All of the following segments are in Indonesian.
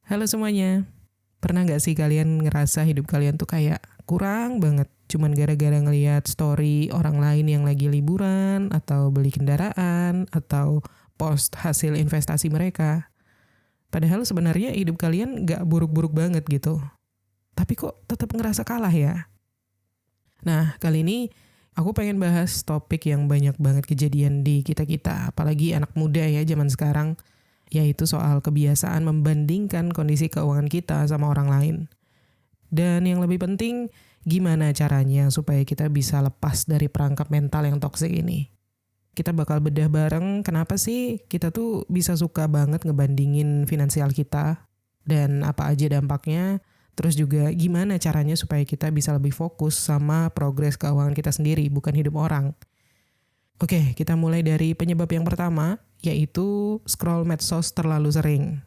Halo semuanya, pernah nggak sih kalian ngerasa hidup kalian tuh kayak kurang banget? Cuman gara-gara ngelihat story orang lain yang lagi liburan, atau beli kendaraan, atau post hasil investasi mereka. Padahal sebenarnya hidup kalian nggak buruk-buruk banget gitu. Tapi kok tetap ngerasa kalah ya? Nah, kali ini aku pengen bahas topik yang banyak banget kejadian di kita-kita, apalagi anak muda ya zaman sekarang, yaitu soal kebiasaan membandingkan kondisi keuangan kita sama orang lain. Dan yang lebih penting, gimana caranya supaya kita bisa lepas dari perangkap mental yang toksik ini. Kita bakal bedah bareng kenapa sih kita tuh bisa suka banget ngebandingin finansial kita, dan apa aja dampaknya, terus juga gimana caranya supaya kita bisa lebih fokus sama progres keuangan kita sendiri, bukan hidup orang. Oke, kita mulai dari penyebab yang pertama, yaitu scroll medsos terlalu sering.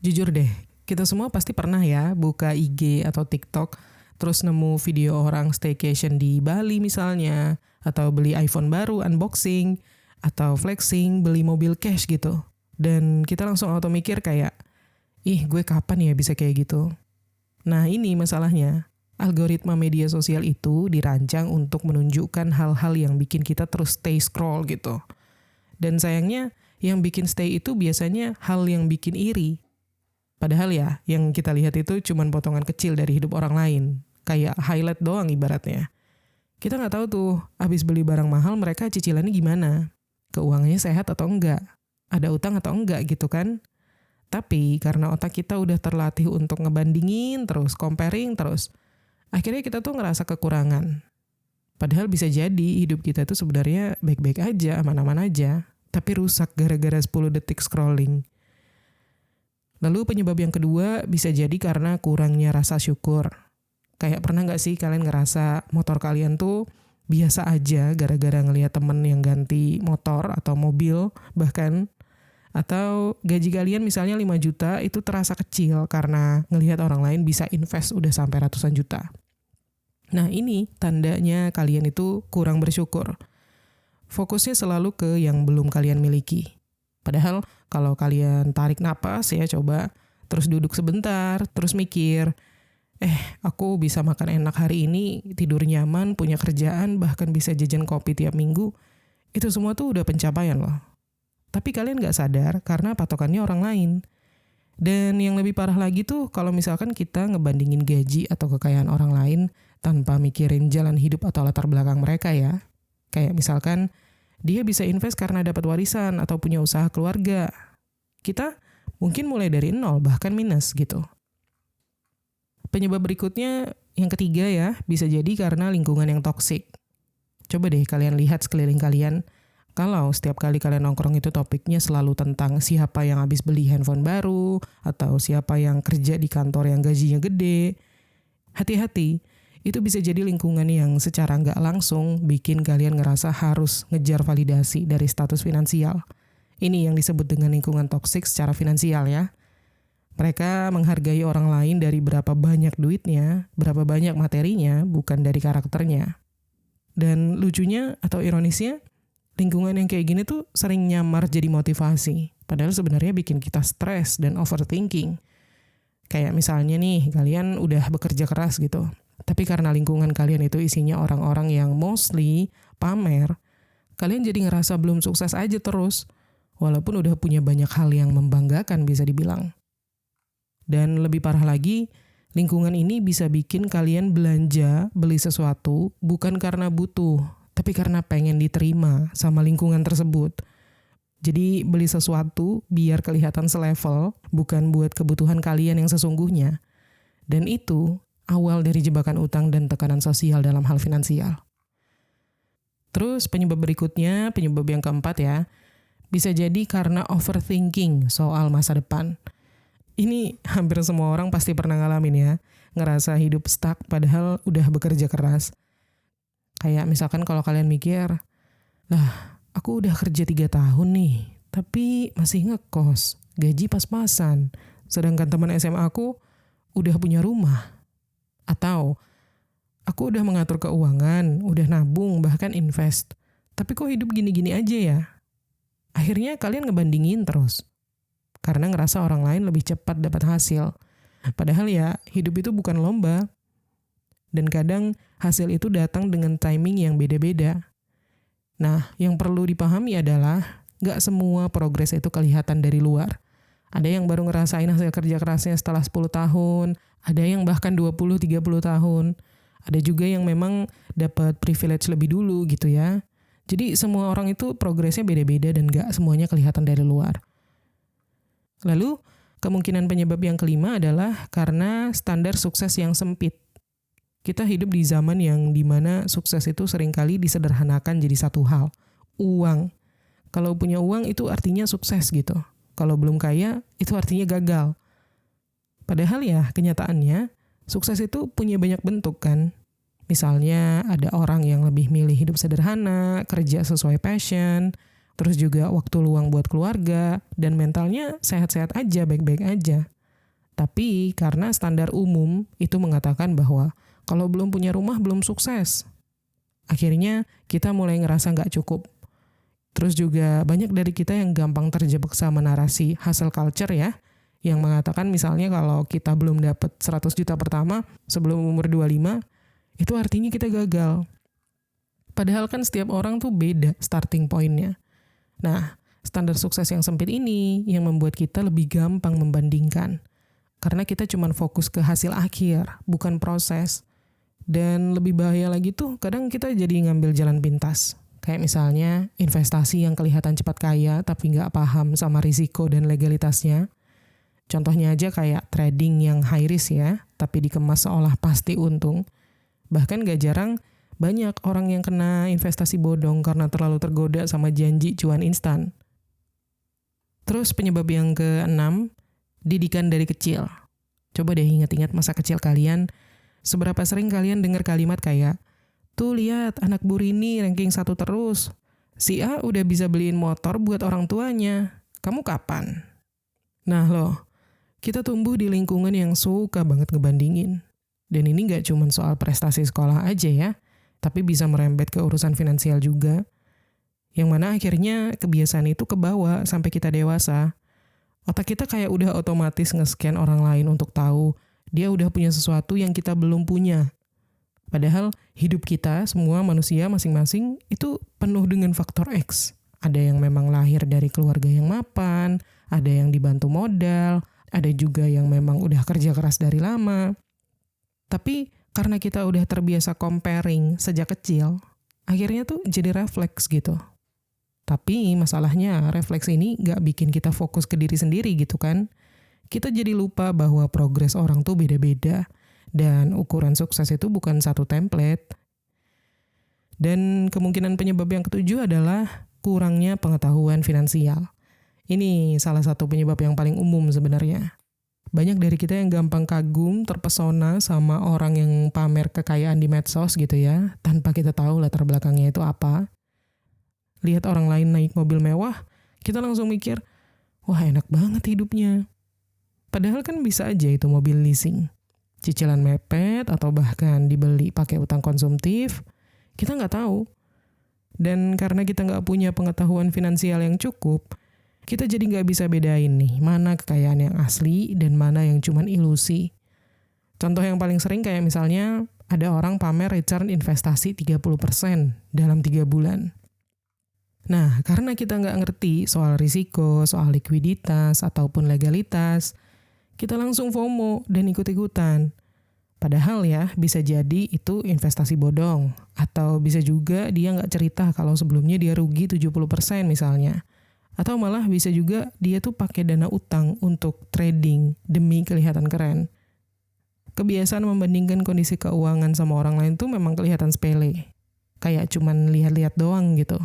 Jujur deh, kita semua pasti pernah ya buka IG atau TikTok, terus nemu video orang staycation di Bali misalnya, atau beli iPhone baru unboxing, atau flexing beli mobil cash gitu. Dan kita langsung auto mikir kayak, ih gue kapan ya bisa kayak gitu? Nah ini masalahnya. Algoritma media sosial itu dirancang untuk menunjukkan hal-hal yang bikin kita terus stay scroll gitu. Dan sayangnya, yang bikin stay itu biasanya hal yang bikin iri. Padahal ya, yang kita lihat itu cuma potongan kecil dari hidup orang lain. Kayak highlight doang ibaratnya. Kita nggak tahu tuh, abis beli barang mahal mereka cicilannya gimana. Keuangannya sehat atau enggak. Ada utang atau enggak gitu kan. Tapi karena otak kita udah terlatih untuk ngebandingin terus, comparing terus, akhirnya kita tuh ngerasa kekurangan. Padahal bisa jadi hidup kita tuh sebenarnya baik-baik aja, aman-aman aja, tapi rusak gara-gara 10 detik scrolling. Lalu penyebab yang kedua bisa jadi karena kurangnya rasa syukur. Kayak pernah gak sih kalian ngerasa motor kalian tuh biasa aja gara-gara ngelihat temen yang ganti motor atau mobil bahkan, atau gaji kalian misalnya 5 juta itu terasa kecil karena ngelihat orang lain bisa invest udah sampai ratusan juta. Nah ini tandanya kalian itu kurang bersyukur. Fokusnya selalu ke yang belum kalian miliki. Padahal kalau kalian tarik napas ya coba, terus duduk sebentar, terus mikir, aku bisa makan enak hari ini, tidur nyaman, punya kerjaan, bahkan bisa jajan kopi tiap minggu. Itu semua tuh udah pencapaian loh. Tapi kalian gak sadar karena patokannya orang lain. Dan yang lebih parah lagi tuh kalau misalkan kita ngebandingin gaji atau kekayaan orang lain tanpa mikirin jalan hidup atau latar belakang mereka ya. Kayak misalkan dia bisa invest karena dapat warisan atau punya usaha keluarga. Kita mungkin mulai dari nol bahkan minus gitu. Penyebab berikutnya yang ketiga ya, bisa jadi karena lingkungan yang toksik. Coba deh kalian lihat sekeliling kalian. Kalau setiap kali kalian nongkrong itu topiknya selalu tentang siapa yang habis beli handphone baru, atau siapa yang kerja di kantor yang gajinya gede, hati-hati, itu bisa jadi lingkungan yang secara nggak langsung bikin kalian ngerasa harus ngejar validasi dari status finansial. Ini yang disebut dengan lingkungan toksik secara finansial ya. Mereka menghargai orang lain dari berapa banyak duitnya, berapa banyak materinya, bukan dari karakternya. Dan lucunya atau ironisnya, lingkungan yang kayak gini tuh sering nyamar jadi motivasi. Padahal sebenarnya bikin kita stres dan overthinking. Kayak misalnya nih, kalian udah bekerja keras gitu. Tapi karena lingkungan kalian itu isinya orang-orang yang mostly pamer, kalian jadi ngerasa belum sukses aja terus. Walaupun udah punya banyak hal yang membanggakan bisa dibilang. Dan lebih parah lagi, lingkungan ini bisa bikin kalian belanja, beli sesuatu, bukan karena butuh, tapi karena pengen diterima sama lingkungan tersebut. Jadi beli sesuatu biar kelihatan selevel, bukan buat kebutuhan kalian yang sesungguhnya. Dan itu awal dari jebakan utang dan tekanan sosial dalam hal finansial. Terus penyebab berikutnya, penyebab yang keempat ya, bisa jadi karena overthinking soal masa depan. Ini hampir semua orang pasti pernah ngalamin ya, ngerasa hidup stuck padahal udah bekerja keras. Kayak misalkan kalau kalian mikir, aku udah kerja 3 tahun nih, tapi masih ngekos, gaji pas-pasan, sedangkan teman SMA aku udah punya rumah. Atau, aku udah mengatur keuangan, udah nabung, bahkan invest, tapi kok hidup gini-gini aja ya? Akhirnya kalian ngebandingin terus. Karena ngerasa orang lain lebih cepat dapat hasil, Padahal ya hidup itu bukan lomba. Dan kadang hasil itu datang dengan timing yang beda-beda. Nah, yang perlu dipahami adalah gak semua progres itu kelihatan dari luar. Ada yang baru ngerasain hasil kerja kerasnya setelah 10 tahun, ada yang bahkan 20-30 tahun. Ada juga yang memang dapat privilege lebih dulu gitu ya. Jadi semua orang itu progresnya beda-beda dan gak semuanya kelihatan dari luar. Lalu, kemungkinan penyebab yang kelima adalah karena standar sukses yang sempit. Kita hidup di zaman yang dimana sukses itu seringkali disederhanakan jadi satu hal, uang. Kalau punya uang itu artinya sukses gitu. Kalau belum kaya itu artinya gagal. Padahal ya kenyataannya sukses itu punya banyak bentuk kan. Misalnya ada orang yang lebih milih hidup sederhana, kerja sesuai passion, terus juga waktu luang buat keluarga, dan mentalnya sehat-sehat aja, baik-baik aja. Tapi karena standar umum itu mengatakan bahwa kalau belum punya rumah belum sukses. Akhirnya kita mulai ngerasa nggak cukup. Terus juga banyak dari kita yang gampang terjebak sama narasi hustle culture ya, yang mengatakan misalnya kalau kita belum dapat 100 juta pertama sebelum umur 25, itu artinya kita gagal. Padahal kan setiap orang tuh beda starting point-nya. Nah, standar sukses yang sempit ini yang membuat kita lebih gampang membandingkan. Karena kita cuma fokus ke hasil akhir, bukan proses. Dan lebih bahaya lagi tuh, kadang kita jadi ngambil jalan pintas. Kayak misalnya investasi yang kelihatan cepat kaya tapi nggak paham sama risiko dan legalitasnya. Contohnya aja kayak trading yang high risk ya, tapi dikemas seolah pasti untung. Bahkan gak jarang banyak orang yang kena investasi bodong karena terlalu tergoda sama janji cuan instan. Terus penyebab yang keenam, didikan dari kecil. Coba deh ingat-ingat masa kecil kalian, seberapa sering kalian dengar kalimat kayak, tuh lihat anak Bu Rini ranking 1 terus. Si A udah bisa beliin motor buat orang tuanya. Kamu kapan? Nah loh, kita tumbuh di lingkungan yang suka banget ngebandingin. Dan ini gak cuma soal prestasi sekolah aja ya, tapi bisa merembet ke urusan finansial juga. Yang mana akhirnya kebiasaan itu kebawa sampai kita dewasa. Otak kita kayak udah otomatis nge-scan orang lain untuk tahu dia udah punya sesuatu yang kita belum punya. Padahal hidup kita, semua manusia masing-masing itu penuh dengan faktor X. Ada yang memang lahir dari keluarga yang mapan, ada yang dibantu modal, ada juga yang memang udah kerja keras dari lama. Tapi karena kita udah terbiasa comparing sejak kecil, akhirnya tuh jadi refleks gitu. Tapi masalahnya refleks ini gak bikin kita fokus ke diri sendiri gitu kan. Kita jadi lupa bahwa progres orang tuh beda-beda. Dan ukuran sukses itu bukan satu template. Dan kemungkinan penyebab yang ketujuh adalah kurangnya pengetahuan finansial. Ini salah satu penyebab yang paling umum sebenarnya. Banyak dari kita yang gampang kagum, terpesona sama orang yang pamer kekayaan di medsos gitu ya. Tanpa kita tahu latar belakangnya itu apa. Lihat orang lain naik mobil mewah, kita langsung mikir, wah enak banget hidupnya. Padahal kan bisa aja itu mobil leasing. Cicilan mepet atau bahkan dibeli pakai utang konsumtif, kita nggak tahu. Dan karena kita nggak punya pengetahuan finansial yang cukup, kita jadi nggak bisa bedain nih, mana kekayaan yang asli dan mana yang cuman ilusi. Contoh yang paling sering kayak misalnya, ada orang pamer return investasi 30% dalam 3 bulan. Nah, karena kita nggak ngerti soal risiko, soal likuiditas, ataupun legalitas, kita langsung FOMO dan ikut-ikutan. Padahal ya, bisa jadi itu investasi bodong. Atau bisa juga dia nggak cerita kalau sebelumnya dia rugi 70% misalnya. Atau malah bisa juga dia tuh pakai dana utang untuk trading demi kelihatan keren. Kebiasaan membandingkan kondisi keuangan sama orang lain tuh memang kelihatan sepele. Kayak cuman lihat-lihat doang gitu.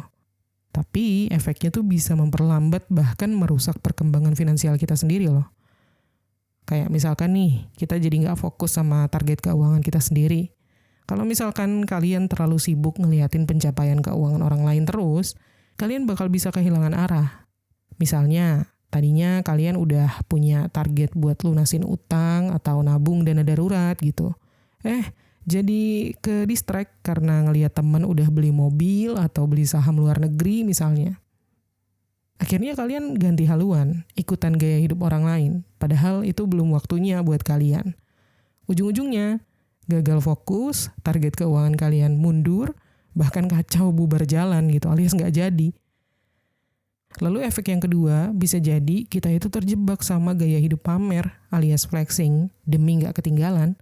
Tapi efeknya tuh bisa memperlambat bahkan merusak perkembangan finansial kita sendiri loh. Kayak misalkan nih, kita jadi nggak fokus sama target keuangan kita sendiri. Kalau misalkan kalian terlalu sibuk ngeliatin pencapaian keuangan orang lain terus, kalian bakal bisa kehilangan arah. Misalnya, tadinya kalian udah punya target buat lunasin utang atau nabung dana darurat gitu. Jadi ke distract karena ngelihat teman udah beli mobil atau beli saham luar negeri misalnya. Akhirnya kalian ganti haluan, ikutan gaya hidup orang lain, padahal itu belum waktunya buat kalian. Ujung-ujungnya, gagal fokus, target keuangan kalian mundur, bahkan kacau bubar jalan gitu, alias nggak jadi. Lalu efek yang kedua, bisa jadi kita itu terjebak sama gaya hidup pamer, alias flexing, demi nggak ketinggalan.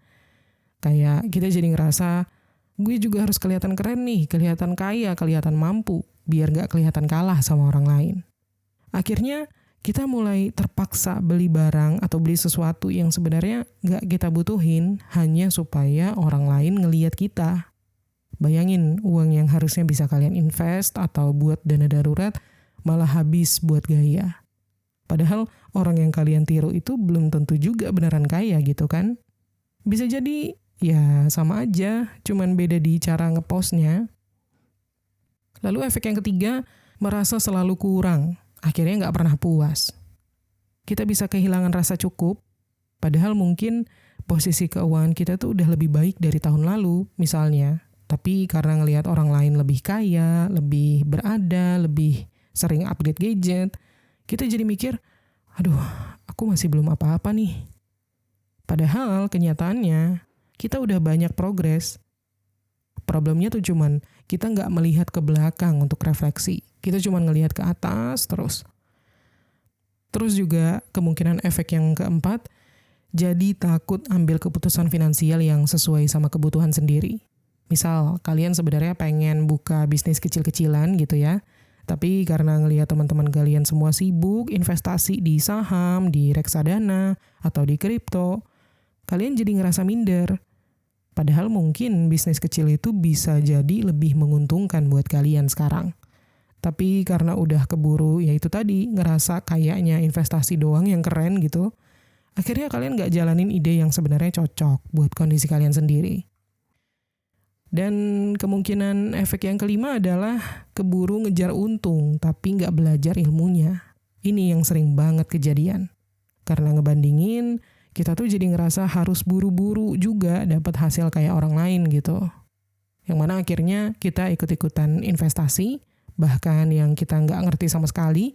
Kayak kita jadi ngerasa, gue juga harus kelihatan keren nih, kelihatan kaya, kelihatan mampu, biar nggak kelihatan kalah sama orang lain. Akhirnya kita mulai terpaksa beli barang atau beli sesuatu yang sebenarnya nggak kita butuhin hanya supaya orang lain ngelihat kita. Bayangin uang yang harusnya bisa kalian invest atau buat dana darurat malah habis buat gaya. Padahal orang yang kalian tiru itu belum tentu juga beneran kaya gitu kan. Bisa jadi ya sama aja, cuman beda di cara ngepostnya. Lalu efek yang ketiga, merasa selalu kurang. Akhirnya nggak pernah puas. Kita bisa kehilangan rasa cukup, padahal mungkin posisi keuangan kita tuh udah lebih baik dari tahun lalu, misalnya. Tapi karena ngelihat orang lain lebih kaya, lebih berada, lebih sering upgrade gadget, kita jadi mikir, aduh, aku masih belum apa-apa nih. Padahal kenyataannya, kita udah banyak progres. Problemnya tuh cuman kita nggak melihat ke belakang untuk refleksi. Kita cuma ngelihat ke atas terus. Terus juga kemungkinan efek yang keempat, jadi takut ambil keputusan finansial yang sesuai sama kebutuhan sendiri. Misal, kalian sebenarnya pengen buka bisnis kecil-kecilan gitu ya, tapi karena ngelihat teman-teman kalian semua sibuk investasi di saham, di reksadana, atau di kripto, kalian jadi ngerasa minder. Padahal mungkin bisnis kecil itu bisa jadi lebih menguntungkan buat kalian sekarang. Tapi karena udah keburu, ya itu tadi, ngerasa kayaknya investasi doang yang keren gitu, akhirnya kalian nggak jalanin ide yang sebenarnya cocok buat kondisi kalian sendiri. Dan kemungkinan efek yang kelima adalah keburu ngejar untung, tapi nggak belajar ilmunya. Ini yang sering banget kejadian. Karena ngebandingin, kita tuh jadi ngerasa harus buru-buru juga dapat hasil kayak orang lain gitu. Yang mana akhirnya kita ikut-ikutan investasi, bahkan yang kita nggak ngerti sama sekali.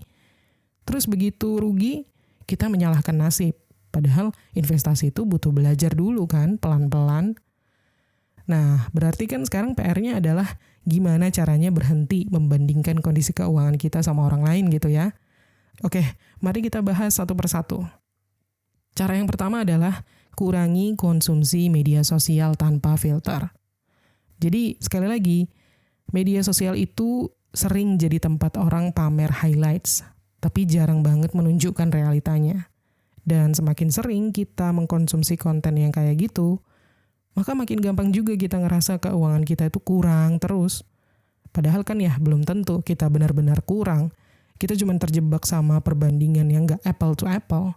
Terus begitu rugi, kita menyalahkan nasib. Padahal investasi itu butuh belajar dulu kan, pelan-pelan. Nah, berarti kan sekarang PR-nya adalah gimana caranya berhenti membandingkan kondisi keuangan kita sama orang lain gitu ya. Oke, mari kita bahas satu persatu. Cara yang pertama adalah kurangi konsumsi media sosial tanpa filter. Jadi, sekali lagi, media sosial itu sering jadi tempat orang pamer highlights, tapi jarang banget menunjukkan realitanya. Dan semakin sering kita mengkonsumsi konten yang kayak gitu, maka makin gampang juga kita ngerasa keuangan kita itu kurang terus. Padahal kan ya belum tentu kita benar-benar kurang. Kita cuma terjebak sama perbandingan yang gak apple to apple.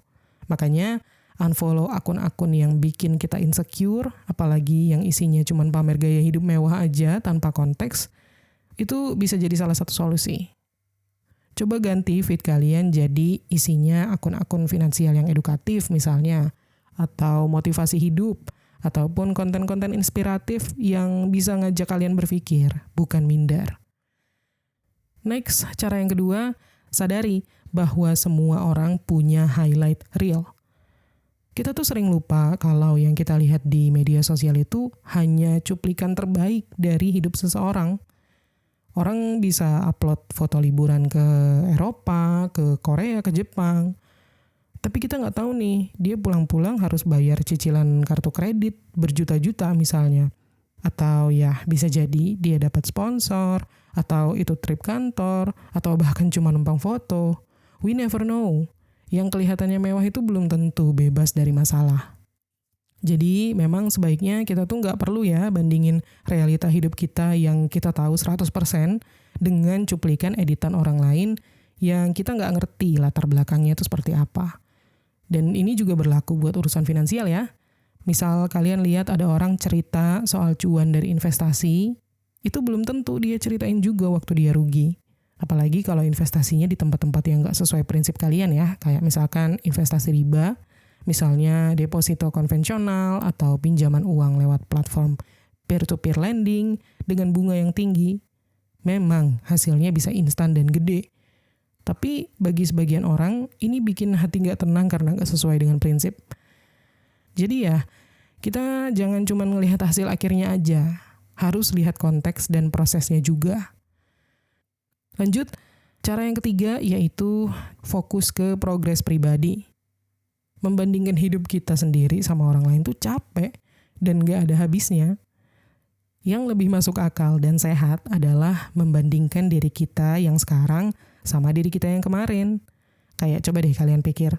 Makanya unfollow akun-akun yang bikin kita insecure, apalagi yang isinya cuma pamer gaya hidup mewah aja tanpa konteks, itu bisa jadi salah satu solusi. Coba ganti feed kalian jadi isinya akun-akun finansial yang edukatif misalnya, atau motivasi hidup, ataupun konten-konten inspiratif yang bisa ngajak kalian berpikir, bukan minder. Next, cara yang kedua, sadari bahwa semua orang punya highlight reel. Kita tuh sering lupa kalau yang kita lihat di media sosial itu hanya cuplikan terbaik dari hidup seseorang. Orang bisa upload foto liburan ke Eropa, ke Korea, ke Jepang. Tapi kita nggak tahu nih, dia pulang-pulang harus bayar cicilan kartu kredit berjuta-juta misalnya. Atau ya bisa jadi dia dapat sponsor, atau itu trip kantor, atau bahkan cuma numpang foto. We never know. Yang kelihatannya mewah itu belum tentu bebas dari masalah. Jadi memang sebaiknya kita tuh nggak perlu ya bandingin realita hidup kita yang kita tahu 100% dengan cuplikan editan orang lain yang kita nggak ngerti latar belakangnya itu seperti apa. Dan ini juga berlaku buat urusan finansial ya. Misal kalian lihat ada orang cerita soal cuan dari investasi, itu belum tentu dia ceritain juga waktu dia rugi. Apalagi kalau investasinya di tempat-tempat yang nggak sesuai prinsip kalian ya, kayak misalkan investasi riba, misalnya deposito konvensional atau pinjaman uang lewat platform peer-to-peer lending dengan bunga yang tinggi. Memang hasilnya bisa instan dan gede. Tapi bagi sebagian orang, ini bikin hati nggak tenang karena nggak sesuai dengan prinsip. Jadi ya, kita jangan cuma melihat hasil akhirnya aja. Harus lihat konteks dan prosesnya juga. Lanjut, cara yang ketiga yaitu fokus ke progres pribadi. Membandingkan hidup kita sendiri sama orang lain tuh capek dan nggak ada habisnya. Yang lebih masuk akal dan sehat adalah membandingkan diri kita yang sekarang sama diri kita yang kemarin. Kayak coba deh kalian pikir,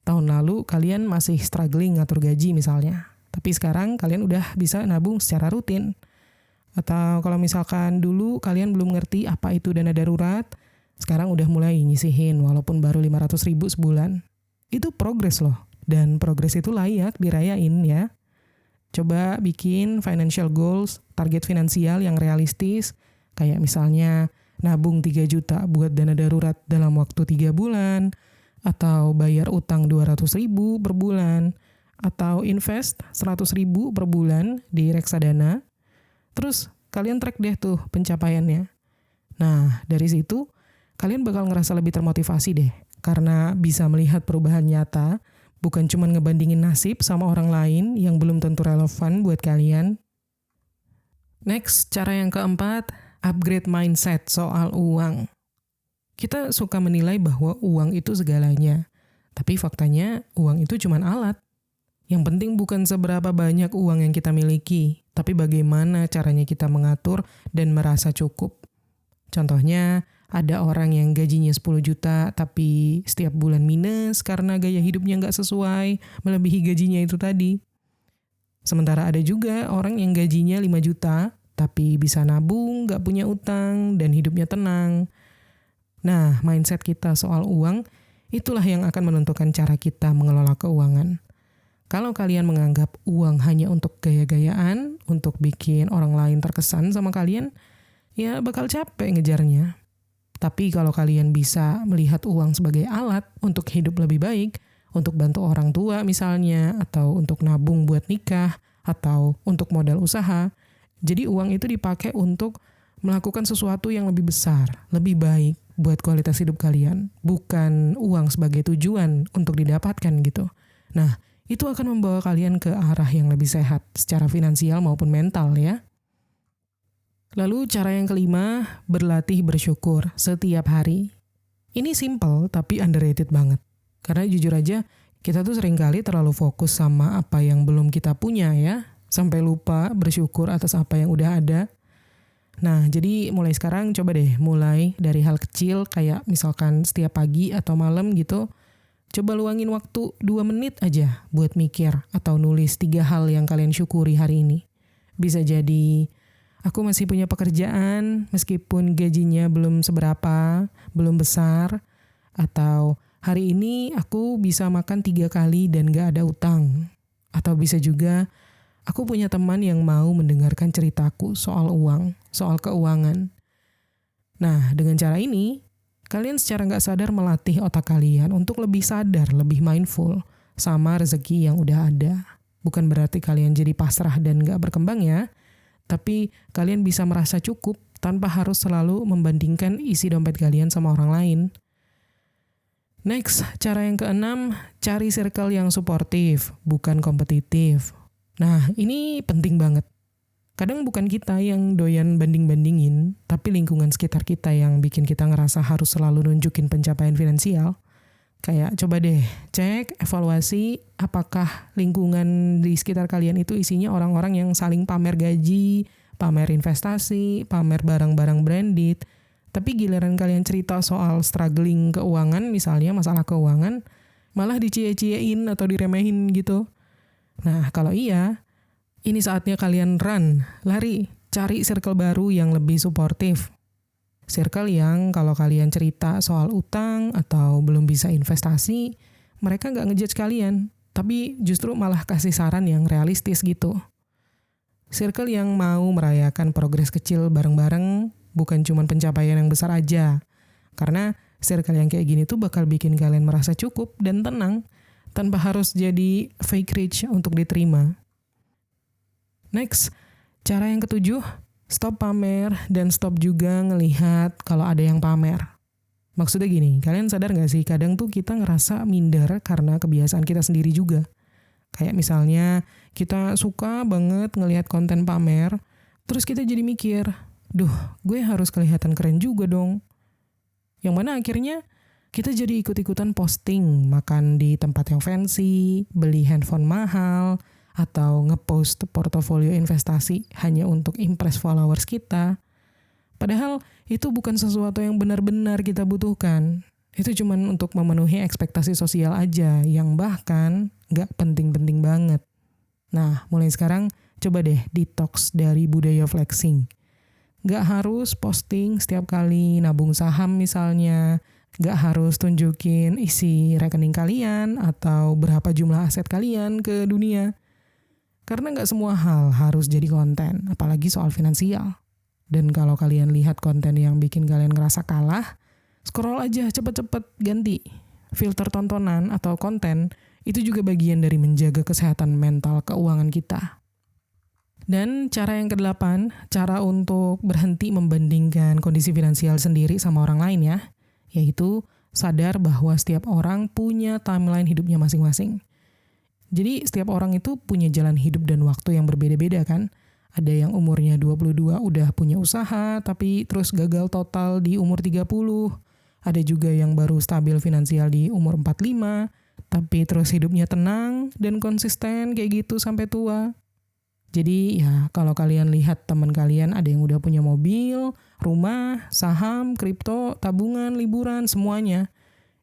tahun lalu kalian masih struggling ngatur gaji misalnya. Tapi sekarang kalian udah bisa nabung secara rutin. Atau kalau misalkan dulu kalian belum ngerti apa itu dana darurat, sekarang udah mulai nyisihin walaupun baru 500.000 sebulan. Itu progres loh. Dan progres itu layak dirayain ya. Coba bikin financial goals, target finansial yang realistis, kayak misalnya nabung 3 juta buat dana darurat dalam waktu 3 bulan, atau bayar utang 200.000 per bulan, atau invest 100.000 per bulan di reksadana. Terus kalian track deh tuh pencapaiannya. Nah, dari situ kalian bakal ngerasa lebih termotivasi deh, karena bisa melihat perubahan nyata, bukan cuma ngebandingin nasib sama orang lain yang belum tentu relevan buat kalian. Next, cara yang keempat, upgrade mindset soal uang. Kita suka menilai bahwa uang itu segalanya, tapi faktanya uang itu cuma alat. Yang penting bukan seberapa banyak uang yang kita miliki, tapi bagaimana caranya kita mengatur dan merasa cukup. Contohnya, ada orang yang gajinya 10 juta tapi setiap bulan minus karena gaya hidupnya nggak sesuai, melebihi gajinya itu tadi. Sementara ada juga orang yang gajinya 5 juta tapi bisa nabung, nggak punya utang, dan hidupnya tenang. Nah, mindset kita soal uang, itulah yang akan menentukan cara kita mengelola keuangan. Kalau kalian menganggap uang hanya untuk gaya-gayaan, untuk bikin orang lain terkesan sama kalian, ya bakal capek ngejarnya. Tapi kalau kalian bisa melihat uang sebagai alat untuk hidup lebih baik, untuk bantu orang tua misalnya, atau untuk nabung buat nikah, atau untuk modal usaha, jadi uang itu dipakai untuk melakukan sesuatu yang lebih besar, lebih baik buat kualitas hidup kalian, bukan uang sebagai tujuan untuk didapatkan gitu. Nah, itu akan membawa kalian ke arah yang lebih sehat secara finansial maupun mental ya. Lalu cara yang kelima, berlatih bersyukur setiap hari. Ini simple tapi underrated banget. Karena jujur aja, kita tuh seringkali terlalu fokus sama apa yang belum kita punya ya. Sampai lupa bersyukur atas apa yang udah ada. Nah, jadi mulai sekarang coba deh mulai dari hal kecil kayak misalkan setiap pagi atau malam gitu. Coba luangin waktu 2 menit aja buat mikir atau nulis 3 hal yang kalian syukuri hari ini. Bisa jadi, aku masih punya pekerjaan meskipun gajinya belum seberapa, belum besar. Atau hari ini aku bisa makan 3 kali dan gak ada utang. Atau bisa juga, aku punya teman yang mau mendengarkan ceritaku soal uang, soal keuangan. Nah, dengan cara ini, kalian secara gak sadar melatih otak kalian untuk lebih sadar, lebih mindful sama rezeki yang udah ada. Bukan berarti kalian jadi pasrah dan gak berkembang ya, tapi kalian bisa merasa cukup tanpa harus selalu membandingkan isi dompet kalian sama orang lain. Next, cara yang keenam, cari circle yang suportif, bukan kompetitif. Nah, ini penting banget. Kadang bukan kita yang doyan banding-bandingin, tapi lingkungan sekitar kita yang bikin kita ngerasa harus selalu nunjukin pencapaian finansial. Kayak coba deh cek, evaluasi apakah lingkungan di sekitar kalian itu isinya orang-orang yang saling pamer gaji, pamer investasi, pamer barang-barang branded. Tapi giliran kalian cerita soal struggling keuangan, misalnya masalah keuangan, malah dicie-ciein atau diremehin gitu. Nah, kalau iya, ini saatnya kalian run, lari, cari circle baru yang lebih suportif. Circle yang kalau kalian cerita soal utang atau belum bisa investasi, mereka nggak ngejudge kalian, tapi justru malah kasih saran yang realistis gitu. Circle yang mau merayakan progres kecil bareng-bareng, bukan cuma pencapaian yang besar aja. Karena circle yang kayak gini tuh bakal bikin kalian merasa cukup dan tenang, tanpa harus jadi fake rich untuk diterima. Next, cara yang ketujuh, stop pamer dan stop juga ngelihat kalau ada yang pamer. Maksudnya gini, kalian sadar gak sih kadang tuh kita ngerasa minder karena kebiasaan kita sendiri juga. Kayak misalnya kita suka banget ngelihat konten pamer, terus kita jadi mikir, duh gue harus kelihatan keren juga dong. Yang mana akhirnya kita jadi ikut-ikutan posting, makan di tempat yang fancy, beli handphone mahal, atau ngepost portofolio investasi hanya untuk impress followers kita. Padahal itu bukan sesuatu yang benar-benar kita butuhkan. Itu cuma untuk memenuhi ekspektasi sosial aja, yang bahkan gak penting-penting banget. Nah, mulai sekarang coba deh detox dari budaya flexing. Gak harus posting setiap kali nabung saham misalnya, gak harus tunjukin isi rekening kalian atau berapa jumlah aset kalian ke dunia. Karena gak semua hal harus jadi konten, apalagi soal finansial. Dan kalau kalian lihat konten yang bikin kalian ngerasa kalah, scroll aja cepet-cepet ganti. Filter tontonan atau konten itu juga bagian dari menjaga kesehatan mental keuangan kita. Dan cara yang ke-8, cara untuk berhenti membandingkan kondisi finansial sendiri sama orang lain ya. Yaitu sadar bahwa setiap orang punya timeline hidupnya masing-masing. Jadi setiap orang itu punya jalan hidup dan waktu yang berbeda-beda kan. Ada yang umurnya 22 udah punya usaha tapi terus gagal total di umur 30. Ada juga yang baru stabil finansial di umur 45 tapi terus hidupnya tenang dan konsisten kayak gitu sampai tua. Jadi ya kalau kalian lihat teman kalian ada yang udah punya mobil, rumah, saham, kripto, tabungan, liburan, semuanya.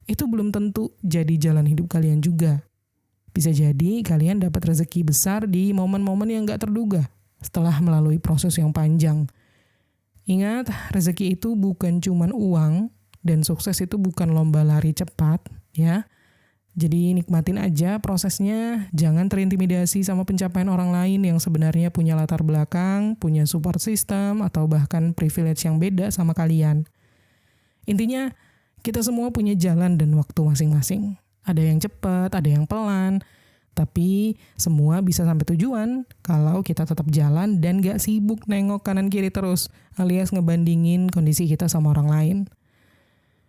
Itu belum tentu jadi jalan hidup kalian juga. Bisa jadi kalian dapat rezeki besar di momen-momen yang gak terduga setelah melalui proses yang panjang. Ingat, rezeki itu bukan cuman uang dan sukses itu bukan lomba lari cepat ya. Jadi nikmatin aja prosesnya, jangan terintimidasi sama pencapaian orang lain yang sebenarnya punya latar belakang, punya support system, atau bahkan privilege yang beda sama kalian. Intinya, kita semua punya jalan dan waktu masing-masing. Ada yang cepat, ada yang pelan, tapi semua bisa sampai tujuan kalau kita tetap jalan dan gak sibuk nengok kanan kiri terus, alias ngebandingin kondisi kita sama orang lain.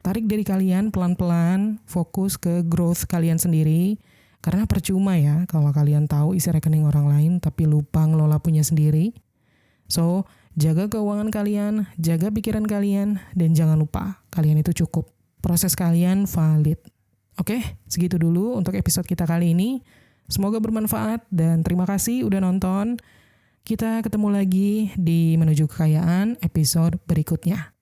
Tarik dari kalian pelan-pelan, fokus ke growth kalian sendiri. Karena percuma ya kalau kalian tahu isi rekening orang lain tapi lupa ngelola punya sendiri. So, jaga keuangan kalian, jaga pikiran kalian, dan jangan lupa kalian itu cukup. Proses kalian valid. Oke, segitu dulu untuk episode kita kali ini. Semoga bermanfaat dan terima kasih udah nonton. Kita ketemu lagi di Menuju Kekayaan episode berikutnya.